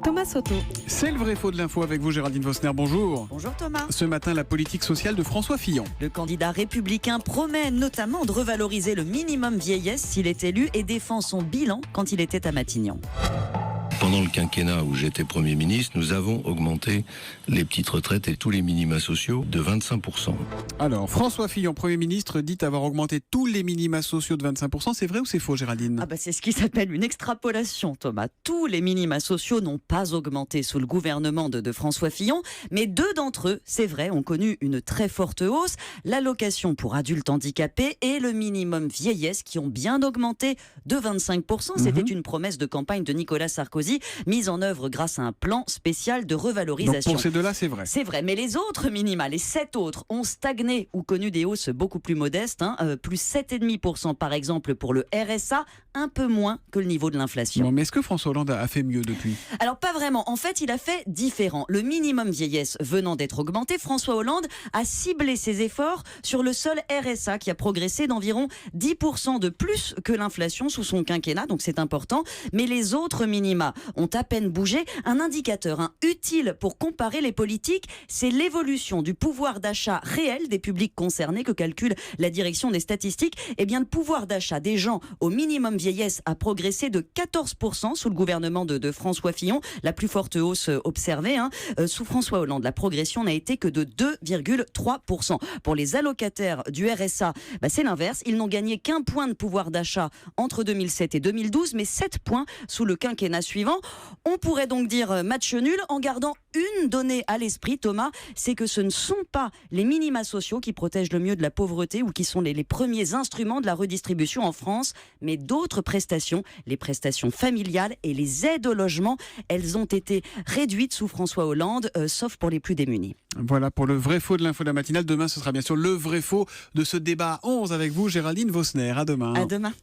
Thomas Soto. C'est le vrai faux de l'info avec vous, Géraldine Vosner. Bonjour. Bonjour Thomas. Ce matin, la politique sociale de François Fillon. Le candidat républicain promet notamment de revaloriser le minimum vieillesse s'il est élu et défend son bilan quand il était à Matignon. Pendant le quinquennat où j'étais Premier ministre, nous avons augmenté les petites retraites et tous les minima sociaux de 25%. Alors, François Fillon, Premier ministre, dit avoir augmenté tous les minima sociaux de 25%. C'est vrai ou c'est faux, Géraldine ? C'est ce qui s'appelle une extrapolation, Thomas. Tous les minima sociaux n'ont pas augmenté sous le gouvernement de François Fillon, mais deux d'entre eux, c'est vrai, ont connu une très forte hausse. L'allocation pour adultes handicapés et le minimum vieillesse qui ont bien augmenté de 25%. C'était une promesse de campagne de Nicolas Sarkozy, mise en œuvre grâce à un plan spécial de revalorisation. Donc pour ces deux-là, c'est vrai. C'est vrai, mais les autres minima, les 7 autres, ont stagné ou connu des hausses beaucoup plus modestes, plus 7,5% par exemple pour le RSA, un peu moins que le niveau de l'inflation. Bon, mais est-ce que François Hollande a fait mieux depuis ? Alors pas vraiment, en fait il a fait différent. Le minimum vieillesse venant d'être augmenté, François Hollande a ciblé ses efforts sur le seul RSA qui a progressé d'environ 10% de plus que l'inflation sous son quinquennat, donc c'est important, mais les autres minima ont à peine bougé. Un indicateur utile pour comparer les politiques, c'est l'évolution du pouvoir d'achat réel des publics concernés que calcule la direction des statistiques. Eh bien, le pouvoir d'achat des gens au minimum vieillesse a progressé de 14% sous le gouvernement de François Fillon, la plus forte hausse observée. Sous François Hollande, la progression n'a été que de 2,3%. Pour les allocataires du RSA, c'est l'inverse. Ils n'ont gagné qu'un point de pouvoir d'achat entre 2007 et 2012, mais 7 points sous le quinquennat suivant. On pourrait donc dire match nul en gardant une donnée à l'esprit, Thomas, c'est que ce ne sont pas les minima sociaux qui protègent le mieux de la pauvreté ou qui sont les premiers instruments de la redistribution en France, mais d'autres prestations, les prestations familiales et les aides au logement. Elles ont été réduites sous François Hollande, sauf pour les plus démunis. Voilà pour le vrai faux de l'info de la matinale. Demain, ce sera bien sûr le vrai faux de ce débat à 11 avec vous, Géraldine Vosner. À demain. À demain.